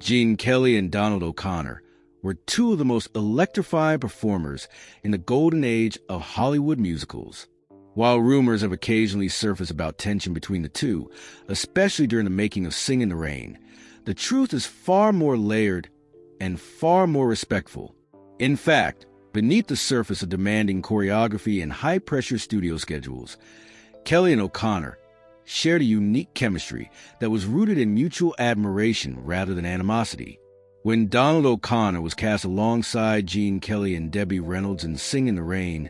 Gene Kelly and Donald O'Connor were two of the most electrifying performers in the golden age of Hollywood musicals. While rumors have occasionally surfaced about tension between the two, especially during the making of Sing in the Rain, the truth is far more layered and far more respectful. In fact, beneath the surface of demanding choreography and high-pressure studio schedules, Kelly and O'Connor shared a unique chemistry that was rooted in mutual admiration rather than animosity. When Donald O'Connor was cast alongside Gene Kelly and Debbie Reynolds in Sing in the Rain,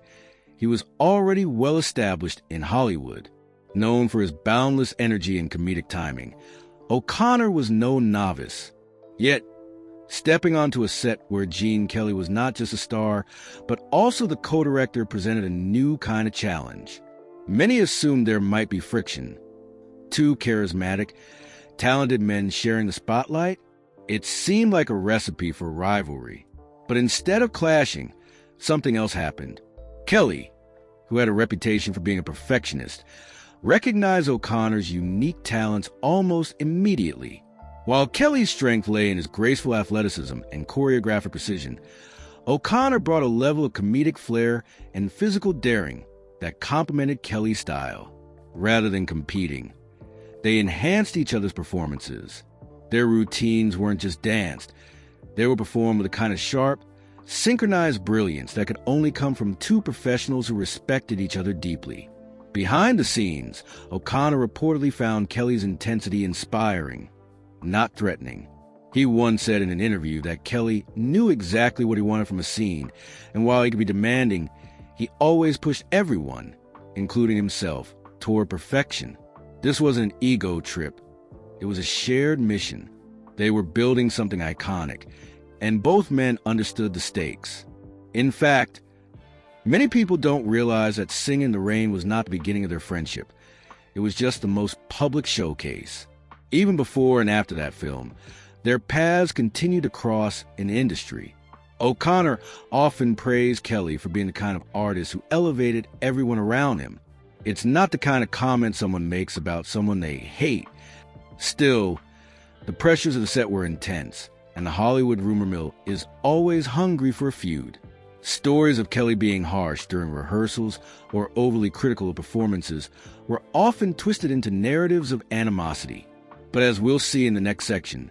he was already well established in Hollywood. Known for his boundless energy and comedic timing, O'Connor was no novice. Yet, stepping onto a set where Gene Kelly was not just a star, but also the co-director presented a new kind of challenge. Many assumed there might be friction. Two charismatic, talented men sharing the spotlight? It seemed like a recipe for rivalry. But instead of clashing, something else happened. Kelly, who had a reputation for being a perfectionist, recognized O'Connor's unique talents almost immediately. While Kelly's strength lay in his graceful athleticism and choreographic precision, O'Connor brought a level of comedic flair and physical daring that complemented Kelly's style. Rather than competing, they enhanced each other's performances. Their routines weren't just danced. They were performed with a kind of sharp, synchronized brilliance that could only come from two professionals who respected each other deeply. Behind the scenes, O'Connor reportedly found Kelly's intensity inspiring, not threatening. He once said in an interview that Kelly knew exactly what he wanted from a scene, and while he could be demanding, he always pushed everyone, including himself, toward perfection. This wasn't an ego trip. It was a shared mission. They were building something iconic, and both men understood the stakes. In fact, many people don't realize that Sing in the Rain was not the beginning of their friendship. It was just the most public showcase. Even before and after that film, their paths continued to cross in the industry. O'Connor often praised Kelly for being the kind of artist who elevated everyone around him. It's not the kind of comment someone makes about someone they hate. Still, the pressures of the set were intense, and the Hollywood rumor mill is always hungry for a feud. Stories of Kelly being harsh during rehearsals or overly critical of performances were often twisted into narratives of animosity. But as we'll see in the next section,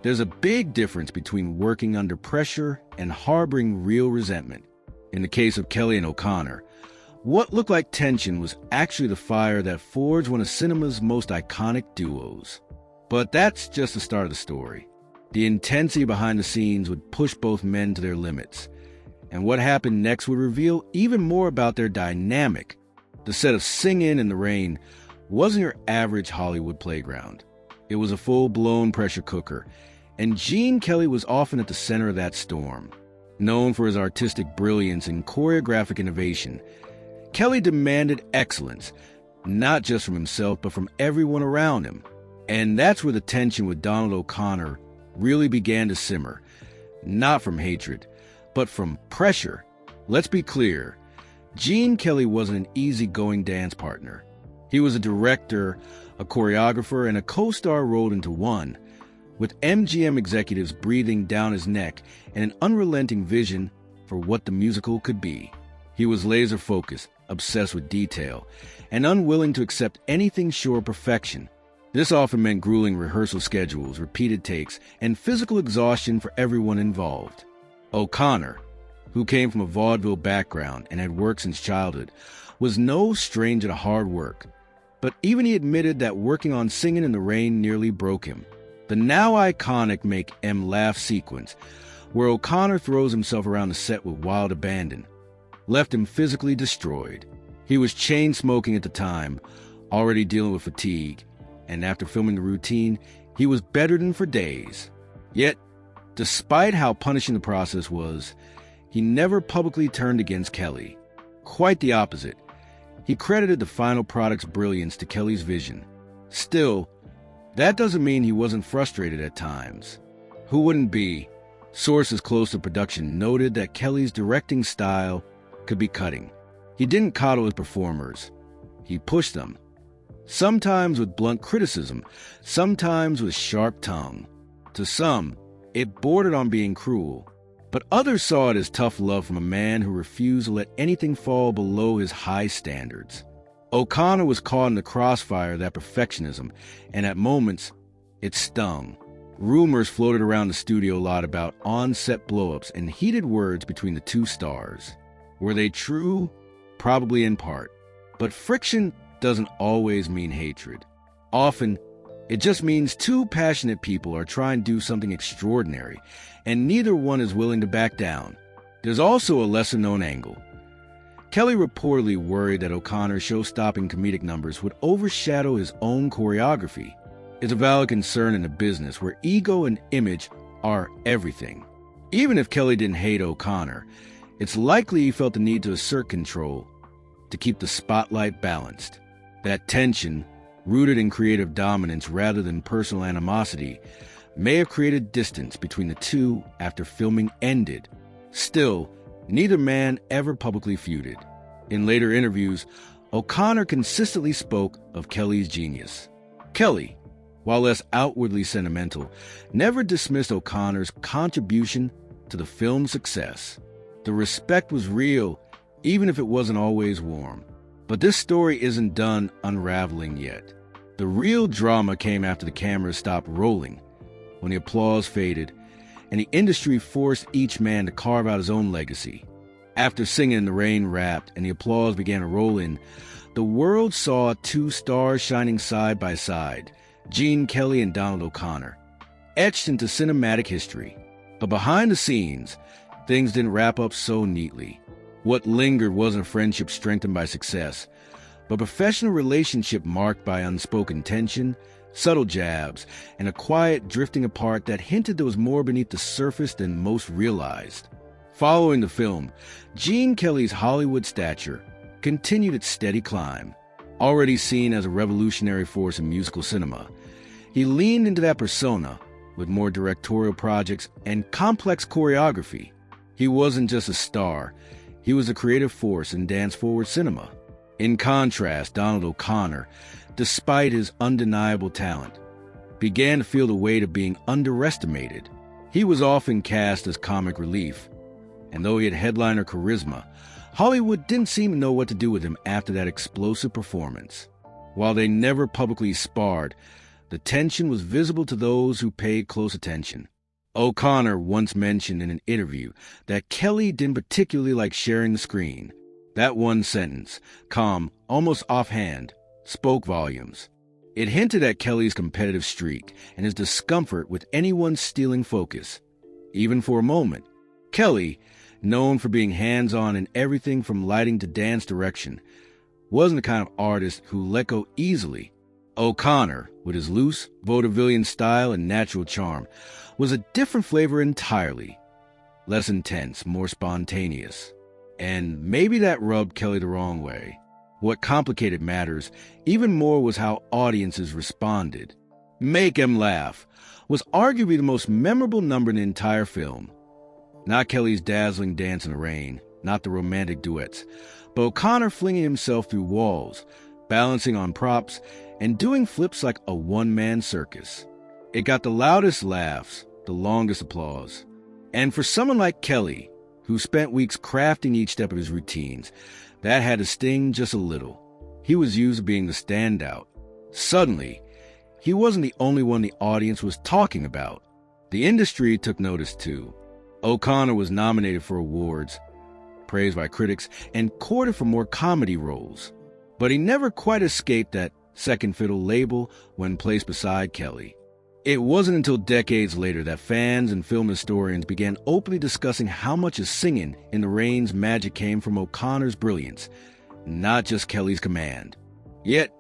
there's a big difference between working under pressure and harboring real resentment. In the case of Kelly and O'Connor, what looked like tension was actually the fire that forged one of cinema's most iconic duos. But that's just the start of the story. The intensity behind the scenes would push both men to their limits, and what happened next would reveal even more about their dynamic. The set of Sing in the Rain wasn't your average Hollywood playground. It was a full-blown pressure cooker, and Gene Kelly was often at the center of that storm. Known for his artistic brilliance and choreographic innovation, Kelly demanded excellence, not just from himself, but from everyone around him. And that's where the tension with Donald O'Connor really began to simmer. Not from hatred, but from pressure. Let's be clear, Gene Kelly wasn't an easygoing dance partner. He was a director, a choreographer, and a co-star rolled into one, with MGM executives breathing down his neck and an unrelenting vision for what the musical could be. He was laser-focused, obsessed with detail, and unwilling to accept anything short of perfection. This often meant grueling rehearsal schedules, repeated takes, and physical exhaustion for everyone involved. O'Connor, who came from a vaudeville background and had worked since childhood, was no stranger to hard work. But even he admitted that working on Singin' in the Rain nearly broke him. The now iconic Make 'Em Laugh sequence, where O'Connor throws himself around the set with wild abandon, left him physically destroyed. He was chain-smoking at the time, already dealing with fatigue, and after filming the routine, he was bedridden for days. Yet, despite how punishing the process was, he never publicly turned against Kelly. Quite the opposite. He credited the final product's brilliance to Kelly's vision. Still, that doesn't mean he wasn't frustrated at times. Who wouldn't be? Sources close to production noted that Kelly's directing style could be cutting. He didn't coddle his performers. He pushed them. Sometimes with blunt criticism, sometimes with sharp tongue. To some, It bordered on being cruel, but others saw it as tough love from a man who refused to let anything fall below his high standards. O'Connor was caught in the crossfire of that perfectionism, and at moments, it stung. Rumors floated around the studio lot about on-set blow-ups and heated words between the two stars. Were they true? Probably in part. But friction doesn't always mean hatred. Often, it just means two passionate people are trying to do something extraordinary, and neither one is willing to back down. There's also a lesser-known angle. Kelly reportedly worried that O'Connor's show-stopping comedic numbers would overshadow his own choreography. It's a valid concern in a business where ego and image are everything. Even if Kelly didn't hate O'Connor, it's likely he felt the need to assert control, to keep the spotlight balanced. That tension, rooted in creative dominance rather than personal animosity, may have created distance between the two after filming ended. Still, neither man ever publicly feuded. In later interviews, O'Connor consistently spoke of Kelly's genius. Kelly, while less outwardly sentimental, never dismissed O'Connor's contribution to the film's success. The respect was real, even if it wasn't always warm. But this story isn't done unraveling yet. The real drama came after the cameras stopped rolling, when the applause faded, and the industry forced each man to carve out his own legacy. After Singing in the Rain wrapped and the applause began to roll in, the world saw two stars shining side by side, Gene Kelly and Donald O'Connor, etched into cinematic history. But behind the scenes, things didn't wrap up so neatly. What lingered wasn't a friendship strengthened by success, but a professional relationship marked by unspoken tension, subtle jabs, and a quiet drifting apart that hinted there was more beneath the surface than most realized. Following the film, Gene Kelly's Hollywood stature continued its steady climb. Already seen as a revolutionary force in musical cinema, he leaned into that persona with more directorial projects and complex choreography. He wasn't just a star, he was a creative force in dance-forward cinema. In contrast, Donald O'Connor, despite his undeniable talent, began to feel the weight of being underestimated. He was often cast as comic relief, and though he had headliner charisma, Hollywood didn't seem to know what to do with him after that explosive performance. While they never publicly sparred, the tension was visible to those who paid close attention. O'Connor once mentioned in an interview that Kelly didn't particularly like sharing the screen. That one sentence, calm, almost offhand, spoke volumes. It hinted at Kelly's competitive streak and his discomfort with anyone stealing focus. Even for a moment, Kelly, known for being hands-on in everything from lighting to dance direction, wasn't the kind of artist who let go easily. O'Connor, with his loose, vaudevillian style and natural charm, was a different flavor entirely. Less intense, more spontaneous. And maybe that rubbed Kelly the wrong way. What complicated matters even more was how audiences responded. Make 'Em Laugh was arguably the most memorable number in the entire film. Not Kelly's dazzling dance in the rain, not the romantic duets, but O'Connor flinging himself through walls, balancing on props, and doing flips like a one-man circus. It got the loudest laughs, the longest applause. And for someone like Kelly, who spent weeks crafting each step of his routines, that had to sting just a little. He was used to being the standout. Suddenly, he wasn't the only one the audience was talking about. The industry took notice too. O'Connor was nominated for awards, praised by critics, and courted for more comedy roles. But he never quite escaped that second fiddle label when placed beside Kelly. It wasn't until decades later that fans and film historians began openly discussing how much of Singing in the Rain's magic came from O'Connor's brilliance, not just Kelly's command. Yet,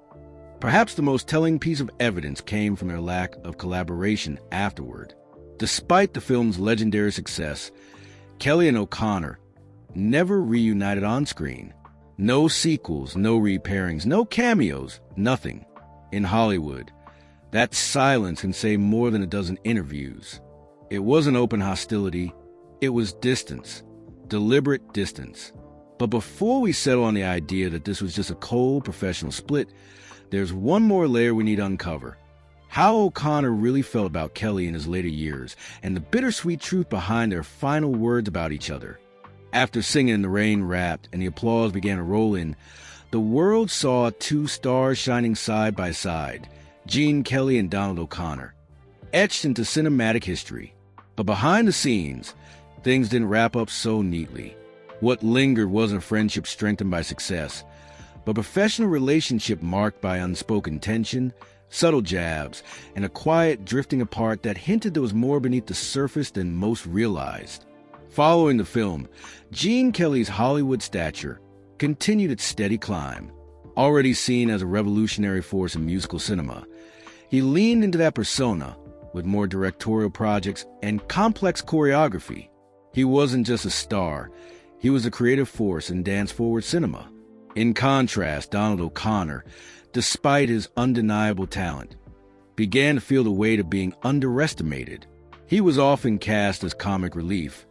perhaps the most telling piece of evidence came from their lack of collaboration afterward. Despite the film's legendary success, Kelly and O'Connor never reunited on screen. No sequels, no repairings, no cameos, nothing. In Hollywood, that silence can say more than a dozen interviews. It wasn't open hostility, it was distance, deliberate distance. But before we settle on the idea that this was just a cold professional split, there's one more layer we need to uncover. How O'Connor really felt about Kelly in his later years, and the bittersweet truth behind their final words about each other. After Singing in the Rain wrapped and the applause began to roll in, the world saw two stars shining side by side, Gene Kelly and Donald O'Connor, etched into cinematic history. But behind the scenes, things didn't wrap up so neatly. What lingered wasn't a friendship strengthened by success, but a professional relationship marked by unspoken tension, subtle jabs, and a quiet drifting apart that hinted there was more beneath the surface than most realized. Following the film, Gene Kelly's Hollywood stature continued its steady climb. Already seen as a revolutionary force in musical cinema, he leaned into that persona with more directorial projects and complex choreography. He wasn't just a star, he was a creative force in dance-forward cinema. In contrast, Donald O'Connor, despite his undeniable talent, began to feel the weight of being underestimated. He was often cast as comic relief,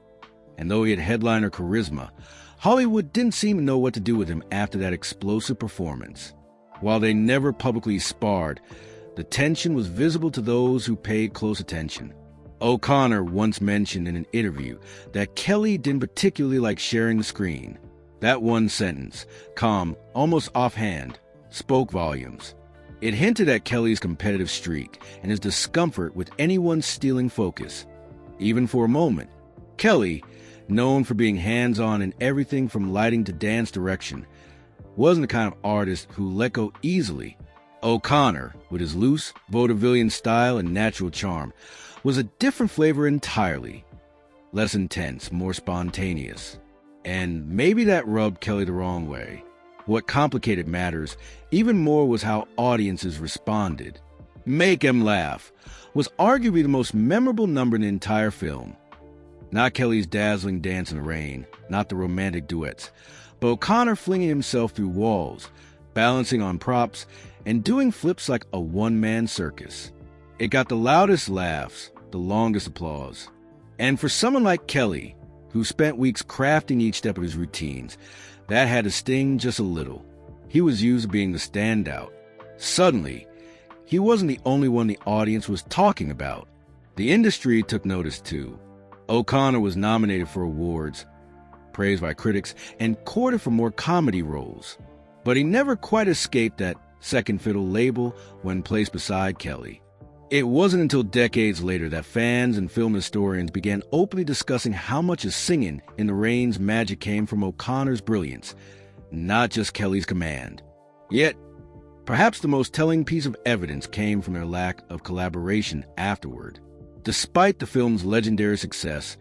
and though he had headliner charisma, Hollywood didn't seem to know what to do with him after that explosive performance. While they never publicly sparred, the tension was visible to those who paid close attention. O'Connor once mentioned in an interview that Kelly didn't particularly like sharing the screen. That one sentence, calm, almost offhand, spoke volumes. It hinted at Kelly's competitive streak and his discomfort with anyone stealing focus. Even for a moment, Kelly, known for being hands-on in everything from lighting to dance direction, wasn't the kind of artist who let go easily. O'Connor, with his loose, vaudevillian style and natural charm, was a different flavor entirely. Less intense, more spontaneous. And maybe that rubbed Kelly the wrong way. What complicated matters even more was how audiences responded. Make 'Em Laugh was arguably the most memorable number in the entire film. Not Kelly's dazzling dance in the rain, not the romantic duets, but O'Connor flinging himself through walls, balancing on props, and doing flips like a one-man circus. It got the loudest laughs, the longest applause. And for someone like Kelly, who spent weeks crafting each step of his routines, that had to sting just a little. He was used to being the standout. Suddenly, he wasn't the only one the audience was talking about. The industry took notice too. O'Connor was nominated for awards, praised by critics, and courted for more comedy roles. But he never quite escaped that second fiddle label when placed beside Kelly. It wasn't until decades later that fans and film historians began openly discussing how much of Singing in the Rain's magic came from O'Connor's brilliance, not just Kelly's command. Yet, perhaps the most telling piece of evidence came from their lack of collaboration afterward. Despite the film's legendary success,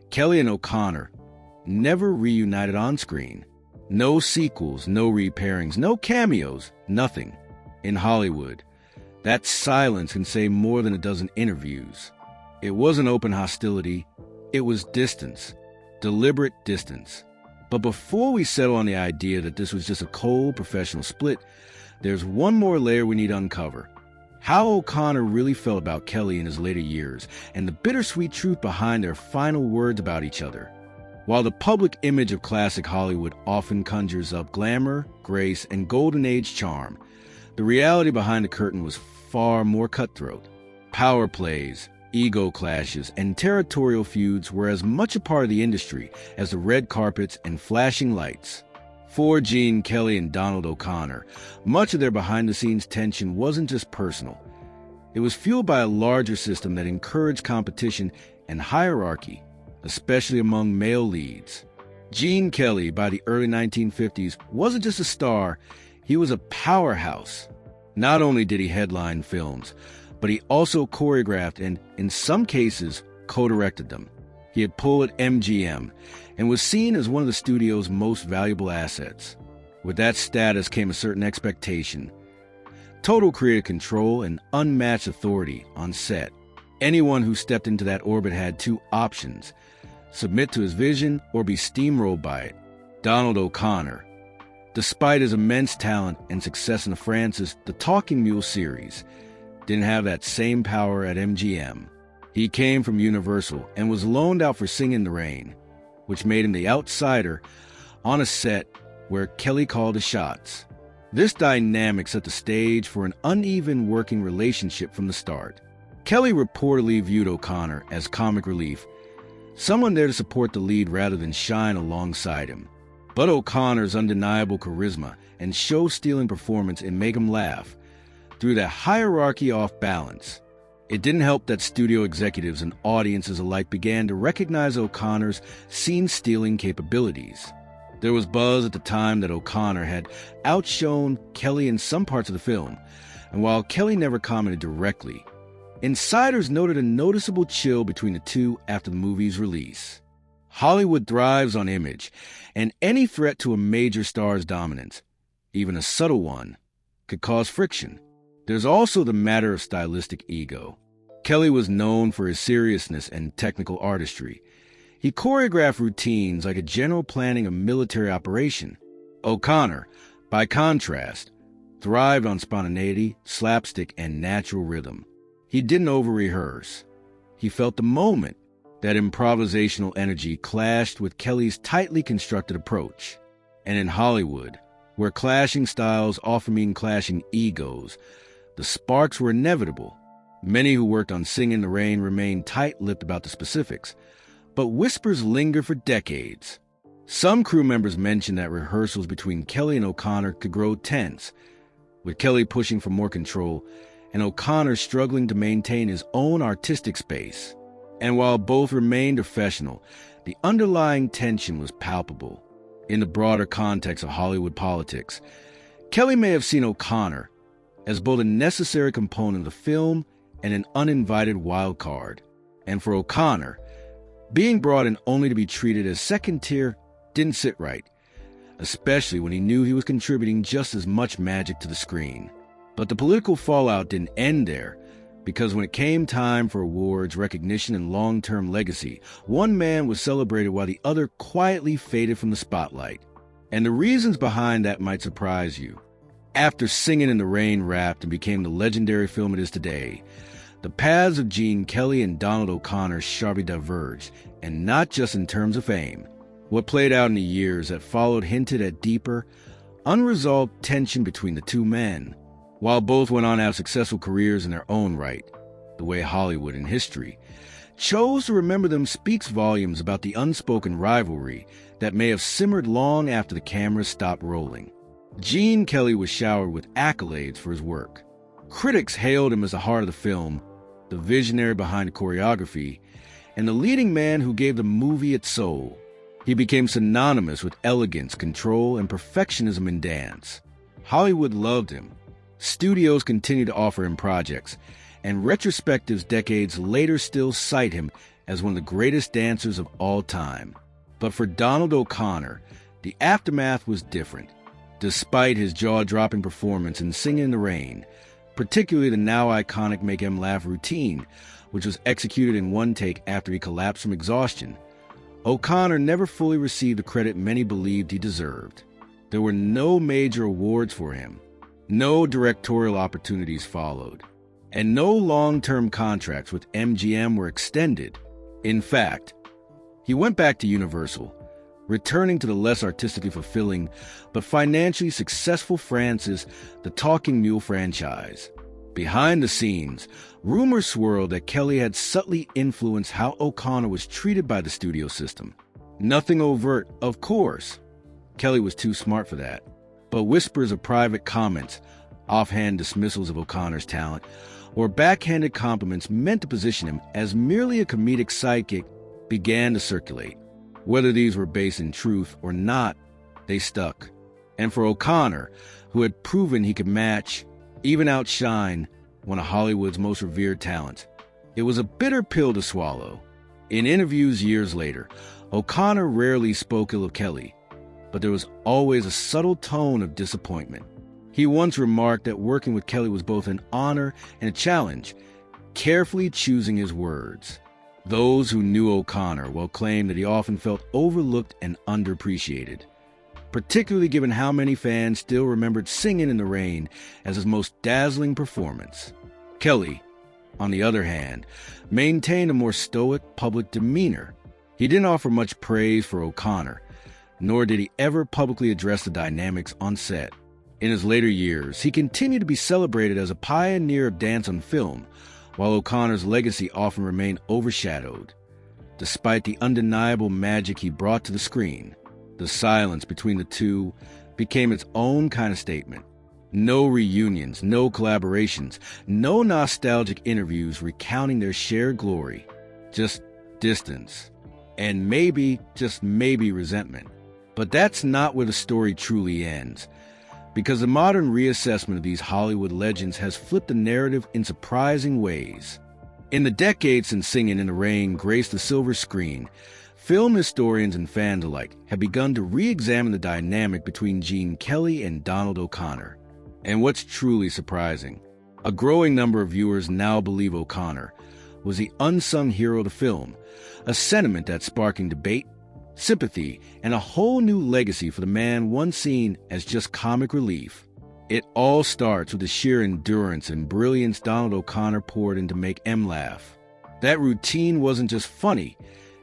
Kelly and O'Connor never reunited on screen. No sequels, no repairings, no cameos, nothing. In Hollywood, that silence can say more than a dozen interviews. It wasn't open hostility, it was distance, deliberate distance. But before we settle on the idea that this was just a cold professional split, there's one more layer we need to uncover. How O'Connor really felt about Kelly in his later years, and the bittersweet truth behind their final words about each other. While the public image of classic Hollywood often conjures up glamour, grace, and golden age charm, the reality behind the curtain was far more cutthroat. Power plays, ego clashes, and territorial feuds were as much a part of the industry as the red carpets and flashing lights. For Gene Kelly and Donald O'Connor, much of their behind-the-scenes tension wasn't just personal. It was fueled by a larger system that encouraged competition and hierarchy, especially among male leads. Gene Kelly, by the early 1950s, wasn't just a star, he was a powerhouse. Not only did he headline films, but he also choreographed and, in some cases, co-directed them. He had pull at MGM and was seen as one of the studio's most valuable assets. With that status came a certain expectation, total creative control, and unmatched authority on set. Anyone who stepped into that orbit had two options: submit to his vision or be steamrolled by it. Donald O'Connor, despite his immense talent and success in the Francis, The Talking Mule series, didn't have that same power at MGM. He came from Universal and was loaned out for Singing in the Rain, which made him the outsider on a set where Kelly called the shots. This dynamic set the stage for an uneven working relationship from the start. Kelly reportedly viewed O'Connor as comic relief, someone there to support the lead rather than shine alongside him. But O'Connor's undeniable charisma and show-stealing performance in Make 'Em Laugh threw that hierarchy off balance. It didn't help that studio executives and audiences alike began to recognize O'Connor's scene-stealing capabilities. There was buzz at the time that O'Connor had outshone Kelly in some parts of the film, and while Kelly never commented directly, insiders noted a noticeable chill between the two after the movie's release. Hollywood thrives on image, and any threat to a major star's dominance, even a subtle one, could cause friction. There's also the matter of stylistic ego. Kelly was known for his seriousness and technical artistry. He choreographed routines like a general planning a military operation. O'Connor, by contrast, thrived on spontaneity, slapstick, and natural rhythm. He didn't over-rehearse. He felt the moment. That improvisational energy clashed with Kelly's tightly constructed approach. And in Hollywood, where clashing styles often mean clashing egos, the sparks were inevitable. Many who worked on Singing in the Rain remained tight-lipped about the specifics, but whispers linger for decades. Some crew members mentioned that rehearsals between Kelly and O'Connor could grow tense, with Kelly pushing for more control and O'Connor struggling to maintain his own artistic space. And while both remained professional, the underlying tension was palpable. In the broader context of Hollywood politics, Kelly may have seen O'Connor as both a necessary component of the film and an uninvited wild card. And for O'Connor, being brought in only to be treated as second tier didn't sit right, especially when he knew he was contributing just as much magic to the screen. But the political fallout didn't end there, because when it came time for awards, recognition, and long-term legacy, one man was celebrated while the other quietly faded from the spotlight. And the reasons behind that might surprise you. After Singing in the Rain wrapped and became the legendary film it is today, the paths of Gene Kelly and Donald O'Connor sharply diverged, and not just in terms of fame. What played out in the years that followed hinted at deeper, unresolved tension between the two men. While both went on to have successful careers in their own right, the way Hollywood in history chose to remember them speaks volumes about the unspoken rivalry that may have simmered long after the cameras stopped rolling. Gene Kelly was showered with accolades for his work. Critics hailed him as the heart of the film, the visionary behind the choreography, and the leading man who gave the movie its soul. He became synonymous with elegance, control, and perfectionism in dance. Hollywood loved him. Studios continued to offer him projects, and retrospectives decades later still cite him as one of the greatest dancers of all time. But for Donald O'Connor, the aftermath was different. Despite his jaw-dropping performance in Singing in the Rain, particularly the now iconic Make 'Em Laugh routine, which was executed in one take after he collapsed from exhaustion, O'Connor never fully received the credit many believed he deserved. There were no major awards for him. No directorial opportunities followed, and no long-term contracts with MGM were extended. In fact, he went back to Universal, returning to the less artistically fulfilling but financially successful franchise, the Talking Mule franchise. Behind the scenes, rumors swirled that Kelly had subtly influenced how O'Connor was treated by the studio system. Nothing overt, of course. Kelly was too smart for that. But whispers of private comments, offhand dismissals of O'Connor's talent, or backhanded compliments meant to position him as merely a comedic sidekick began to circulate. Whether these were based in truth or not, they stuck. And for O'Connor, who had proven he could match, even outshine, one of Hollywood's most revered talents, it was a bitter pill to swallow. In interviews years later, O'Connor rarely spoke ill of Kelly, but there was always a subtle tone of disappointment. He once remarked that working with Kelly was both an honor and a challenge, carefully choosing his words. Those who knew O'Connor will claim that he often felt overlooked and underappreciated, particularly given how many fans still remembered Singing in the Rain as his most dazzling performance. Kelly, on the other hand, maintained a more stoic public demeanor. He didn't offer much praise for O'Connor, nor did he ever publicly address the dynamics on set. In his later years, he continued to be celebrated as a pioneer of dance on film, while O'Connor's legacy often remained overshadowed. Despite the undeniable magic he brought to the screen, the silence between the two became its own kind of statement. No reunions, no collaborations, no nostalgic interviews recounting their shared glory. Just distance. And maybe, just maybe, resentment. But that's not where the story truly ends, because the modern reassessment of these Hollywood legends has flipped the narrative in surprising ways. In the decades since Singin' in the Rain graced the silver screen, film historians and fans alike have begun to re-examine the dynamic between Gene Kelly and Donald O'Connor. And what's truly surprising, a growing number of viewers now believe O'Connor was the unsung hero of the film, a sentiment that's sparking debate, sympathy, and a whole new legacy for the man once seen as just comic relief. It all starts with the sheer endurance and brilliance Donald O'Connor poured in to make M laugh. That routine wasn't just funny,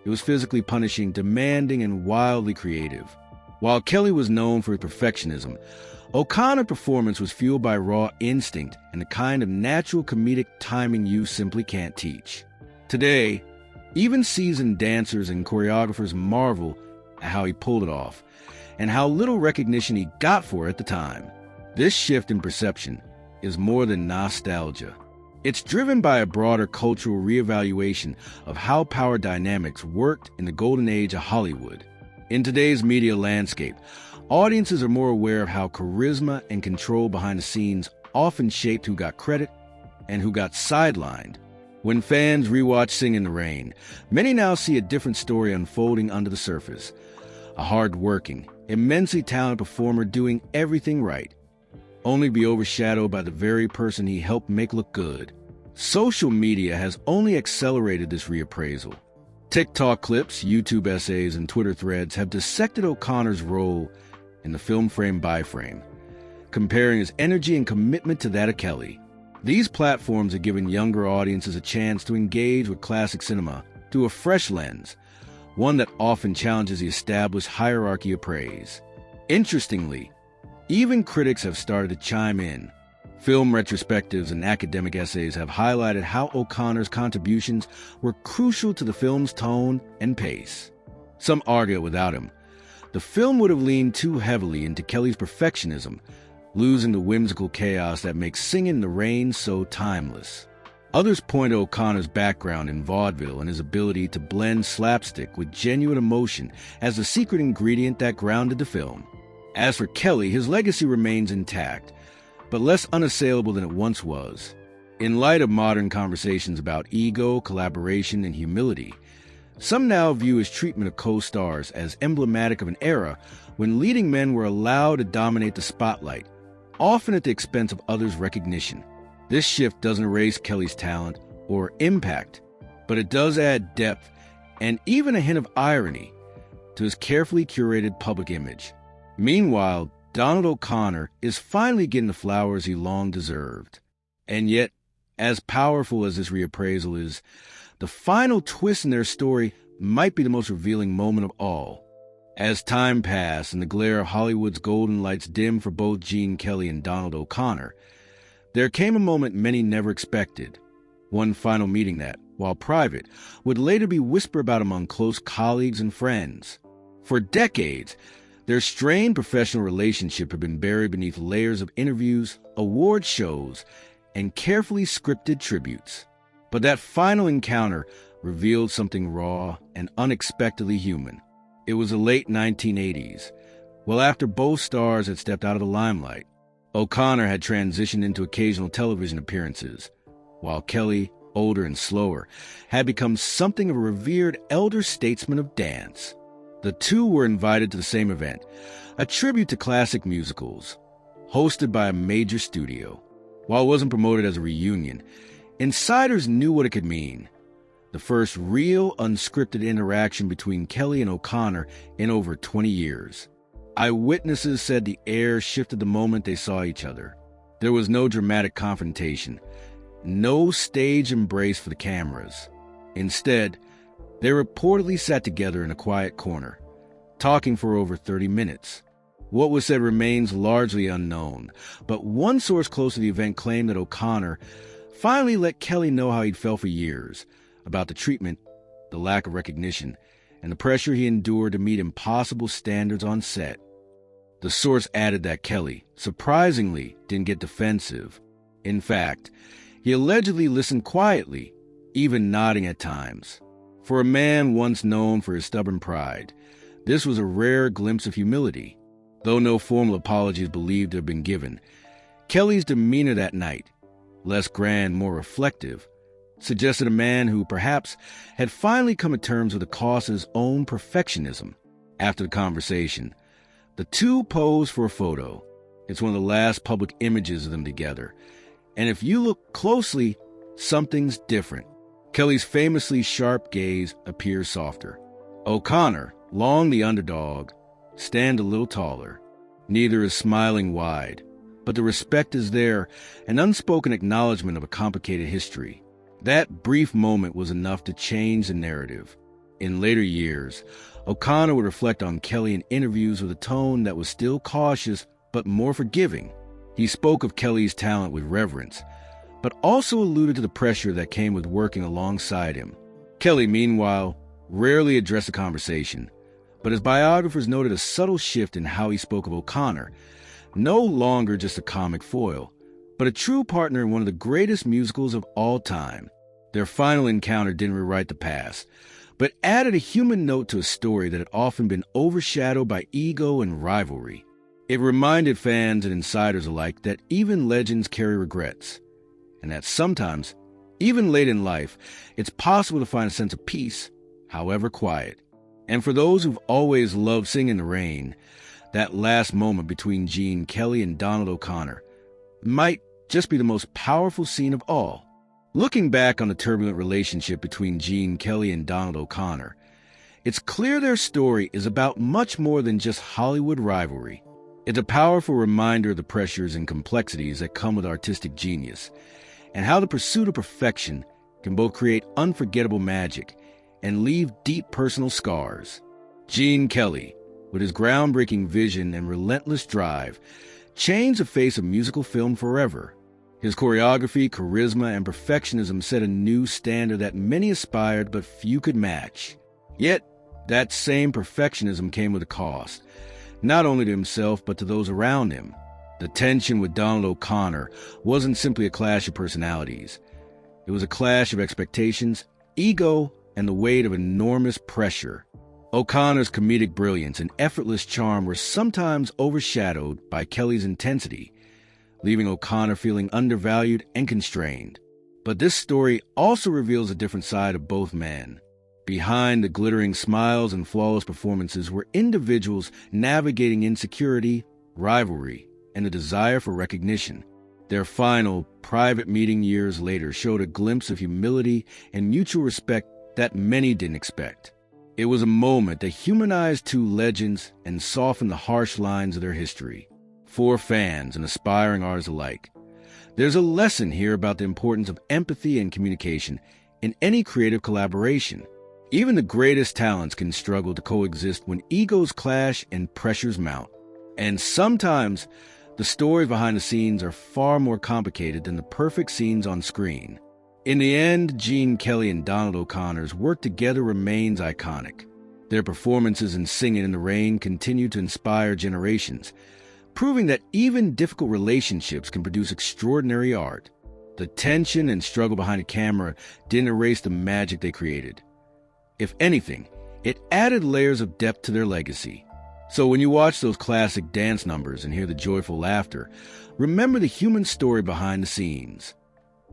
it was physically punishing, demanding, and wildly creative. While Kelly was known for his perfectionism, O'Connor's performance was fueled by raw instinct and the kind of natural comedic timing you simply can't teach. Today, even seasoned dancers and choreographers marvel at how he pulled it off, and how little recognition he got for it at the time. This shift in perception is more than nostalgia. It's driven by a broader cultural reevaluation of how power dynamics worked in the golden age of Hollywood. In today's media landscape, audiences are more aware of how charisma and control behind the scenes often shaped who got credit and who got sidelined. When fans rewatch Singin' in the Rain, many now see a different story unfolding under the surface. A hard-working, immensely talented performer doing everything right, only to be overshadowed by the very person he helped make look good. Social media has only accelerated this reappraisal. TikTok clips, YouTube essays, and Twitter threads have dissected O'Connor's role in the film frame by frame, comparing his energy and commitment to that of Kelly. These platforms have given younger audiences a chance to engage with classic cinema through a fresh lens, one that often challenges the established hierarchy of praise. Interestingly, even critics have started to chime in. Film retrospectives and academic essays have highlighted how O'Connor's contributions were crucial to the film's tone and pace. Some argue without him, the film would have leaned too heavily into Kelly's perfectionism, losing the whimsical chaos that makes Singin' in the Rain so timeless. Others point to O'Connor's background in vaudeville and his ability to blend slapstick with genuine emotion as the secret ingredient that grounded the film. As for Kelly, his legacy remains intact, but less unassailable than it once was. In light of modern conversations about ego, collaboration, and humility, some now view his treatment of co-stars as emblematic of an era when leading men were allowed to dominate the spotlight, often at the expense of others' recognition. This shift doesn't erase Kelly's talent or impact, but it does add depth and even a hint of irony to his carefully curated public image. Meanwhile, Donald O'Connor is finally getting the flowers he long deserved. And yet, as powerful as this reappraisal is, the final twist in their story might be the most revealing moment of all. As time passed and the glare of Hollywood's golden lights dimmed for both Gene Kelly and Donald O'Connor, there came a moment many never expected. One final meeting that, while private, would later be whispered about among close colleagues and friends. For decades, their strained professional relationship had been buried beneath layers of interviews, award shows, and carefully scripted tributes. But that final encounter revealed something raw and unexpectedly human. It was the late 1980s. Well, after both stars had stepped out of the limelight, O'Connor had transitioned into occasional television appearances, while Kelly, older and slower, had become something of a revered elder statesman of dance. The two were invited to the same event, a tribute to classic musicals, hosted by a major studio. While it wasn't promoted as a reunion, insiders knew what it could mean. The first real, unscripted interaction between Kelly and O'Connor in over 20 years. Eyewitnesses said the air shifted the moment they saw each other. There was no dramatic confrontation, no stage embrace for the cameras. Instead, they reportedly sat together in a quiet corner, talking for over 30 minutes. What was said remains largely unknown, but one source close to the event claimed that O'Connor finally let Kelly know how he'd felt for years, about the treatment, the lack of recognition, and the pressure he endured to meet impossible standards on set. The source added that Kelly, surprisingly, didn't get defensive. In fact, he allegedly listened quietly, even nodding at times. For a man once known for his stubborn pride, this was a rare glimpse of humility. Though no formal apology is believed to have been given, Kelly's demeanor that night, less grand, more reflective, suggested a man who perhaps had finally come to terms with the cost of his own perfectionism. After the conversation, the two posed for a photo. It's one of the last public images of them together. And if you look closely, something's different. Kelly's famously sharp gaze appears softer. O'Connor, long the underdog, stand a little taller. Neither is smiling wide, but the respect is there, an unspoken acknowledgement of a complicated history. That brief moment was enough to change the narrative. In later years, O'Connor would reflect on Kelly in interviews with a tone that was still cautious but more forgiving. He spoke of Kelly's talent with reverence, but also alluded to the pressure that came with working alongside him. Kelly, meanwhile, rarely addressed the conversation, but his biographers noted a subtle shift in how he spoke of O'Connor, no longer just a comic foil, but a true partner in one of the greatest musicals of all time. Their final encounter didn't rewrite the past, but added a human note to a story that had often been overshadowed by ego and rivalry. It reminded fans and insiders alike that even legends carry regrets, and that sometimes, even late in life, it's possible to find a sense of peace, however quiet. And for those who've always loved Singing in the Rain, that last moment between Gene Kelly and Donald O'Connor might just be the most powerful scene of all. Looking back on the turbulent relationship between Gene Kelly and Donald O'Connor, it's clear their story is about much more than just Hollywood rivalry. It's a powerful reminder of the pressures and complexities that come with artistic genius, and how the pursuit of perfection can both create unforgettable magic and leave deep personal scars. Gene Kelly, with his groundbreaking vision and relentless drive, changed the face of musical film forever. His choreography, charisma, and perfectionism set a new standard that many aspired but few could match. Yet, that same perfectionism came with a cost, not only to himself but to those around him. The tension with Donald O'Connor wasn't simply a clash of personalities. It was a clash of expectations, ego, and the weight of enormous pressure. O'Connor's comedic brilliance and effortless charm were sometimes overshadowed by Kelly's intensity, leaving O'Connor feeling undervalued and constrained. But this story also reveals a different side of both men. Behind the glittering smiles and flawless performances were individuals navigating insecurity, rivalry, and a desire for recognition. Their final, private meeting years later showed a glimpse of humility and mutual respect that many didn't expect. It was a moment that humanized two legends and softened the harsh lines of their history. For fans and aspiring artists alike, there's a lesson here about the importance of empathy and communication in any creative collaboration. Even the greatest talents can struggle to coexist when egos clash and pressures mount. And sometimes, the stories behind the scenes are far more complicated than the perfect scenes on screen. In the end, Gene Kelly and Donald O'Connor's work together remains iconic. Their performances in Singing in the Rain continue to inspire generations, proving that even difficult relationships can produce extraordinary art. The tension and struggle behind the camera didn't erase the magic they created. If anything, it added layers of depth to their legacy. So when you watch those classic dance numbers and hear the joyful laughter, remember the human story behind the scenes.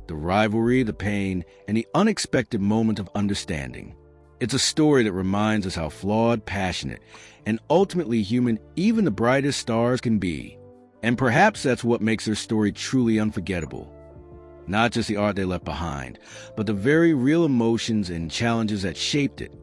The rivalry, the pain, and the unexpected moment of understanding. It's a story that reminds us how flawed, passionate, and ultimately human even the brightest stars can be. And perhaps that's what makes their story truly unforgettable. Not just the art they left behind, but the very real emotions and challenges that shaped it.